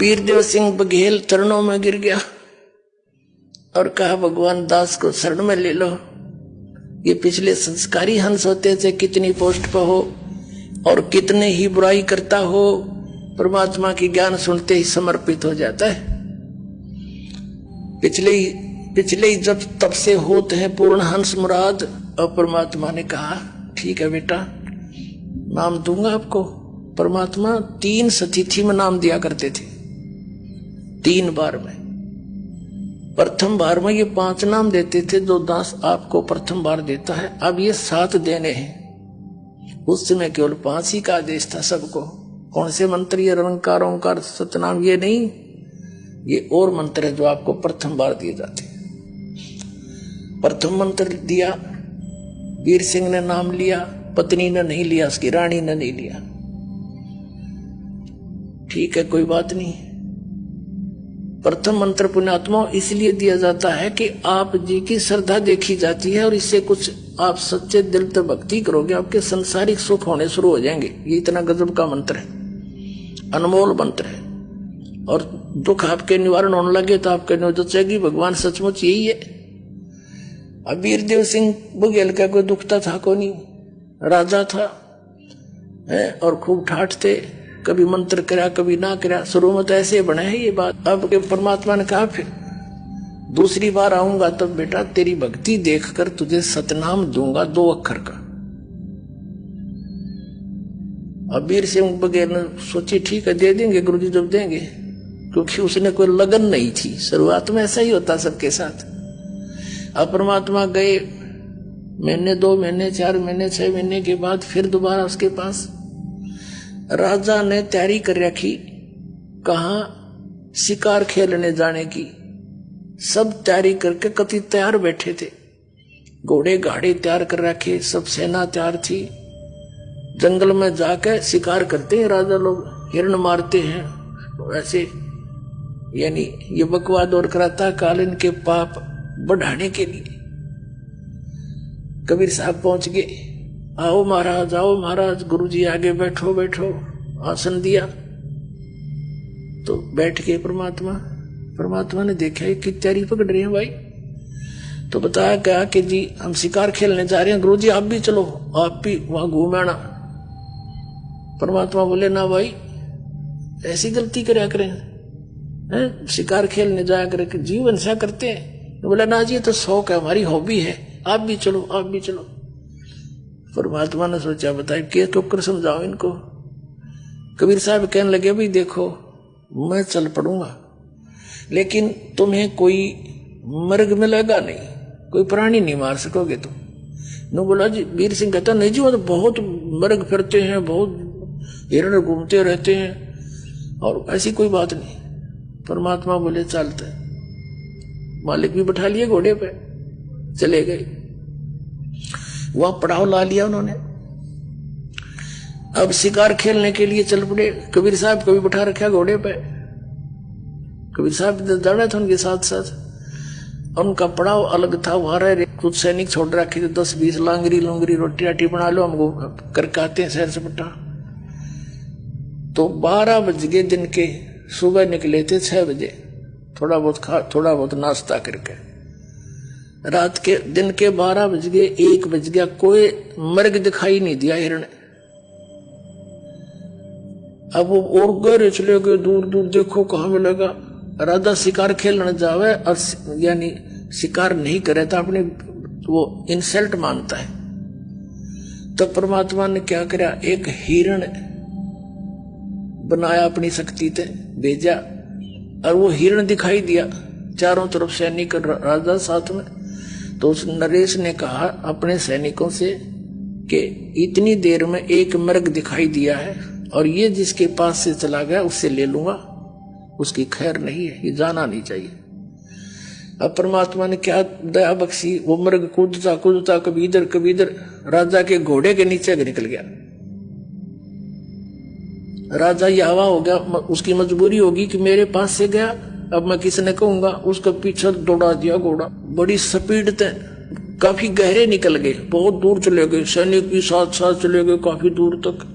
वीरदेव सिंह बघेल चरणों में गिर गया और कहा भगवान दास को शरण में ले लो। ये पिछले संस्कारी हंस होते थे, कितनी पोस्ट पर हो और कितने ही बुराई करता हो, परमात्मा की ज्ञान सुनते ही समर्पित हो जाता है। पिछले ही जब तब से होते हैं पूर्ण हंस मुराद। और परमात्मा ने कहा ठीक है बेटा, नाम दूंगा आपको। परमात्मा 3 सतिथि में नाम दिया करते थे, 3 बार में। प्रथम बार में ये 5 नाम देते थे जो दास आपको प्रथम बार देता है। अब ये 7 देने हैं। उस समय केवल 5 ही का आदेश था सबको। कौन से मंत्र? ये निरंकार ओंकार सतनाम, ये नहीं, ये और मंत्र है जो आपको प्रथम बार दिए जाते हैं। प्रथम मंत्र दिया, वीर सिंह ने नाम लिया, पत्नी ने नहीं लिया, उसकी रानी ने नहीं लिया। ठीक है, कोई बात नहीं। प्रथम मंत्र पुण्यात्मा इसलिए दिया जाता है कि आप जी की श्रद्धा देखी जाती है और इससे कुछ आप सच्चे दिल से भक्ति करोगे, आपके संसारिक सुख होने शुरू हो जाएंगे। ये इतना गजब का मंत्र है, अनमोल मंत्र है। और दुख आपके निवारण होने लगे तो आपके नोचेगी भगवान सचमुच यही है। अब वीरदेव सिंह बघेल का कोई दुखता था को नहीं, राजा था है और खूब ठाठ थे, कभी मंत्र करा कभी ना करा। शुरू में तो ऐसे बने है ये बात। अब के परमात्मा ने कहा फिर दूसरी बार आऊंगा तब बेटा तेरी भक्ति देखकर तुझे सतनाम दूंगा 2 अक्षर का। अब वीर सिंह बघेल ने सोची ठीक है दे देंगे गुरुजी जब देंगे, क्योंकि उसने कोई लगन नहीं थी। शुरुआत में ऐसा ही होता सबके साथ। अब परमात्मा गए, महीने 2 महीने 4 महीने 6 महीने के बाद फिर दोबारा उसके पास। राजा ने तैयारी कर रखी, कहा शिकार खेलने जाने की। सब तैयारी करके कति तैयार बैठे थे, घोड़े गाड़े तैयार कर रखे, सब सेना तैयार थी। जंगल में जाकर शिकार करते हैं राजा लोग, हिरण मारते हैं ऐसे। यानी ये बकवाद और कराता कालीन के पाप बढ़ाने के लिए। कबीर साहब पहुंच गए, आओ महाराज, गुरुजी आगे बैठो बैठो। आसन दिया तो बैठ गए परमात्मा ने देखा कि तैयारी पकड़ रहे हैं भाई। तो बताया क्या कि जी हम शिकार खेलने जा रहे हैं, गुरुजी आप भी चलो, आप भी वहां घूम आना। परमात्मा बोले ना भाई ऐसी गलती करया करें, शिकार खेलने जाया करें, जीवन सा करते हैं। बोला ना जी तो शौक है, हमारी हॉबी है, आप भी चलो। परमात्मा ने सोचा बताए क्या टोकर समझाओ इनको। कबीर साहब कहने लगे भाई देखो मैं चल पड़ूंगा, लेकिन तुम्हें कोई मर्ग मिलेगा नहीं, कोई प्राणी नहीं मार सकोगे तुम। न बोला जी, वीर सिंह कहता नहीं जी वो तो बहुत मर्ग फिरते हैं, बहुत हिरण घूमते रहते हैं और ऐसी कोई बात नहीं। परमात्मा बोले चलते। मालिक भी बैठा लिए घोड़े पे, चले गए। वहां पड़ाव ला लिया उन्होंने। अब शिकार खेलने के लिए चल पड़े। कबीर साहब को भी बैठा रखा घोड़े पे। कबीर साहब जाना था उनके साथ साथ। उनका पड़ाव अलग था, वहां रहे कुछ सैनिक छोड़ रखे थे, 10-20 लांगरी लुंगरी रोटी राटी बना लो, हम करके आते हैं शहर से पट्टा। तो 12 बज गए दिन के, सुबह निकले थे 6 बजे, थोड़ा बहुत नाश्ता करके। रात के दिन के 12 बज गए, 1 बज गया, कोई मर्ग दिखाई नहीं दिया हिरण। अब वो और गहरे चले गए, दूर दूर देखो कहां मिलेगा। राजा शिकार खेलने जावे और यानी शिकार नहीं करे तो अपने वो इंसल्ट मानता है। तो परमात्मा ने क्या करा, एक हिरण बनाया, अपनी शक्ति से भेजा और वो हिरण दिखाई दिया। चारों तरफ सैनिक राजा साथ में। तो उस नरेश ने कहा अपने सैनिकों से कि इतनी देर में एक मर्ग दिखाई दिया है और ये जिसके पास से चला गया उससे ले लूंगा, उसकी खैर नहीं है, ये जाना नहीं चाहिए। अब परमात्मा ने क्या दया बख्शी, वो मर्ग कूदता कभी इधर राजा के घोड़े के नीचे निकल गया। राजा यावा हो गया, उसकी मजबूरी होगी कि मेरे पास से गया, अब मैं किसने कहूंगा। उसका पीछे दौड़ा दिया घोड़ा, बड़ी स्पीड से, काफी गहरे निकल गए, बहुत दूर चले गए, सैनिक भी साथ साथ चले गए काफी दूर तक।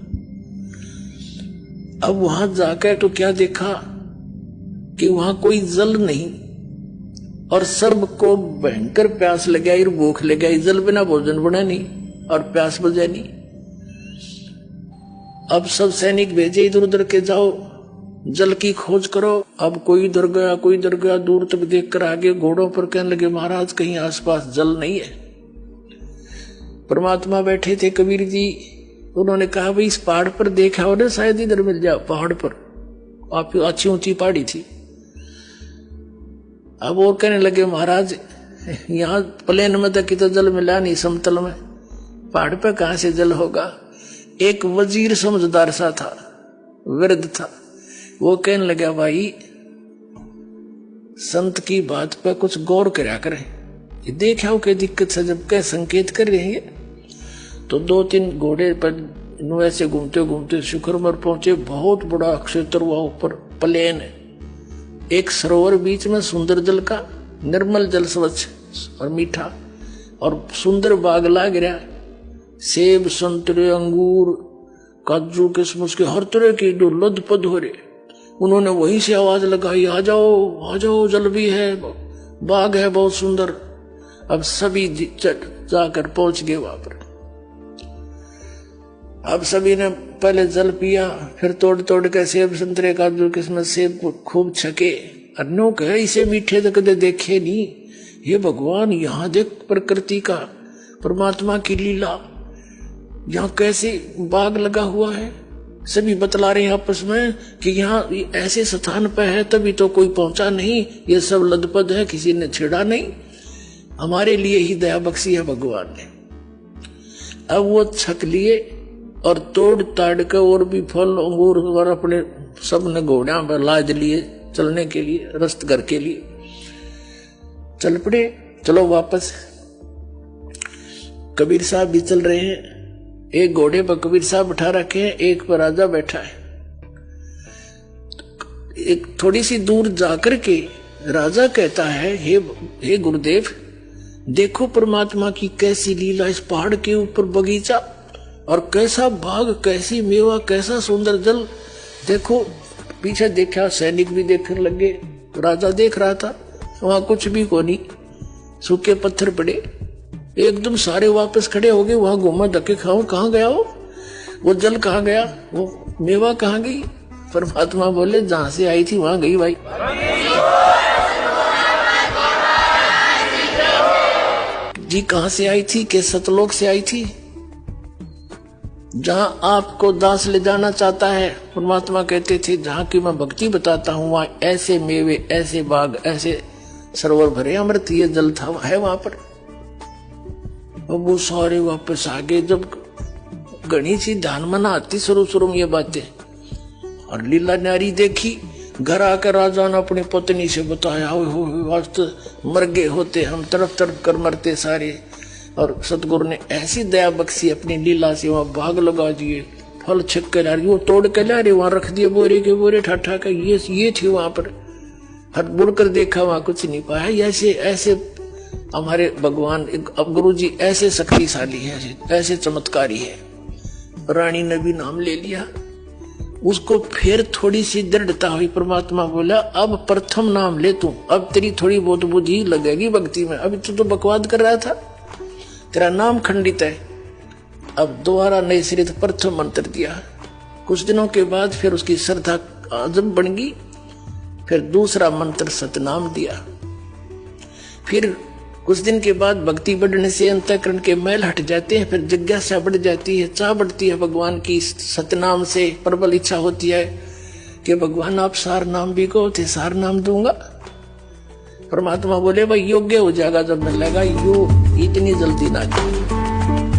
अब वहां जाकर तो क्या देखा, कि वहां कोई जल नहीं और सबको भयंकर प्यास लगा और भूख लगा, जल बिना भोजन बना नहीं और प्यास बुझा नहीं। अब सब सैनिक भेजे इधर उधर के, जाओ जल की खोज करो। अब कोई इधर गया कोई इधर गया, दूर तक देखकर आगे घोड़ों पर कहने लगे महाराज कहीं आसपास जल नहीं है। परमात्मा बैठे थे कबीर जी, उन्होंने कहा भाई इस पहाड़ पर देखा हो ना, शायद इधर मिल जाओ। पहाड़ पर आप अच्छी ऊंची पहाड़ी थी। अब वो कहने लगे महाराज यहाँ प्लेन में तक तो जल मिला नहीं, समतल में पहाड़ पर कहां से जल होगा। एक वजीर समझदार सा था, वृद्ध था, वो कहने लगा भाई संत की बात पर कुछ गौर करा करें, देखा हो क्या दिक्कत से जब क्या संकेत कर रहे हैं। तो 2-3 घोड़े पर ऐसे घूमते घूमते शिखर पर पहुंचे। बहुत बड़ा क्षेत्र हुआ, ऊपर प्लेन है, एक सरोवर बीच में, सुंदर जल का, निर्मल जल, स्वच्छ और मीठा, और सुंदर बाग लाग रहा, सेब संतरे अंगूर काजू किशमिश के हर तरह की जो लदपद हो रहे। उन्होंने वहीं से आवाज लगाई आ जाओ जल भी है, बाग है बहुत सुंदर। अब सभी जाकर पहुंच गए वहां पर। अब सभी ने पहले जल पिया, फिर तोड़ तोड़ के सेब संतरे काजू किस्मत सेब को खूब छके। अन्नों कहे इसे मीठे तो कदे देखे नहीं। ये भगवान यहाँ देख प्रकृति का, परमात्मा की लीला, यहाँ कैसे बाग लगा हुआ है। सभी बतला रहे हैं आपस में कि यहाँ ऐसे स्थान पर है तभी तो कोई पहुंचा नहीं, ये सब लदपद है, किसी ने छेड़ा नहीं, हमारे लिए ही दया बख्शी है भगवान ने। अब वो छक लिए और तोड़ ताड़ के और भी फल अंगूर और अपने सब ने घोड़ियां पर लाद लिए चलने के लिए, रस्त घर के लिए चल पड़े। चलो वापस। कबीर साहब भी चल रहे हैं, एक घोड़े पर कबीर साहब बैठा रखे हैं, एक पर राजा बैठा है। एक थोड़ी सी दूर जाकर के राजा कहता है हे गुरुदेव, देखो परमात्मा की कैसी लीला, इस पहाड़ के ऊपर बगीचा और कैसा बाग, कैसी मेवा, कैसा सुंदर जल। देखो पीछे देखा, सैनिक भी देखने लगे, राजा देख रहा था, वहां कुछ भी को नहीं, सूखे पत्थर पड़े। एकदम सारे वापस खड़े हो गए। वहां घूमा धक्के खाओ, कहां गया वो जल कहां गया, वो मेवा कहां गई। परमात्मा बोले जहां से आई थी वहां गई भाई। जी कहां से आई थी? के सतलोक से आई थी, जहां आपको दास ले जाना चाहता है। परमात्मा कहते थे जहां की मैं भक्ति बताता हूं वहां ऐसे मेवे, ऐसे बाग, ऐसे सरोवर भरे, अमृत ये जल था है वहां पर। अब वो सारे वापस आ गए। जब घनी सी ध्यान में ना आती शुरू में ये बातें, और लीला न्यारी देखी, घर आकर राजा ने अपनी पत्नी से बताया, वास्तव मर गए होते हम, तरफ तरफ कर मरते सारे। और सतगुरु ने ऐसी दया बख्शी अपनी लीला से, वहां बाग लगा दिए, फल छक कर वो तोड़ के ला रहे, वहां रख दिए बोरे के बोरे ठाठा का। ये थी वहां पर। हट मुड़कर देखा, वहां कुछ नहीं पाया। ऐसे ऐसे हमारे भगवान, अब गुरु जी ऐसे शक्तिशाली है, ऐसे चमत्कारी है। रानी ने भी नाम ले लिया। उसको फिर थोड़ी सी दृढ़ता हुई। परमात्मा बोला अब प्रथम नाम ले तू, अब तेरी थोड़ी बहुत बुद्धि लगेगी भक्ति में। अभी तो बकवाद कर रहा था, तेरा नाम खंडित है। अब दोबारा नए सिरे से प्रथम मंत्र दिया। कुछ दिनों के बाद फिर उसकी श्रद्धा आजम बन गई। फिर दूसरा मंत्र सतनाम दिया। फिर कुछ दिन के बाद भक्ति बढ़ने से अंतःकरण के मैल हट जाते हैं, फिर जिज्ञासा बढ़ जाती है, चाह बढ़ती है भगवान की। सतनाम से प्रबल इच्छा होती है कि भगवान आप सार नाम भी को थे, सार नाम दूंगा। परमात्मा बोले भाई योग्य हो जाएगा जब मिलेगा, यो इतनी जल्दी ना जाए।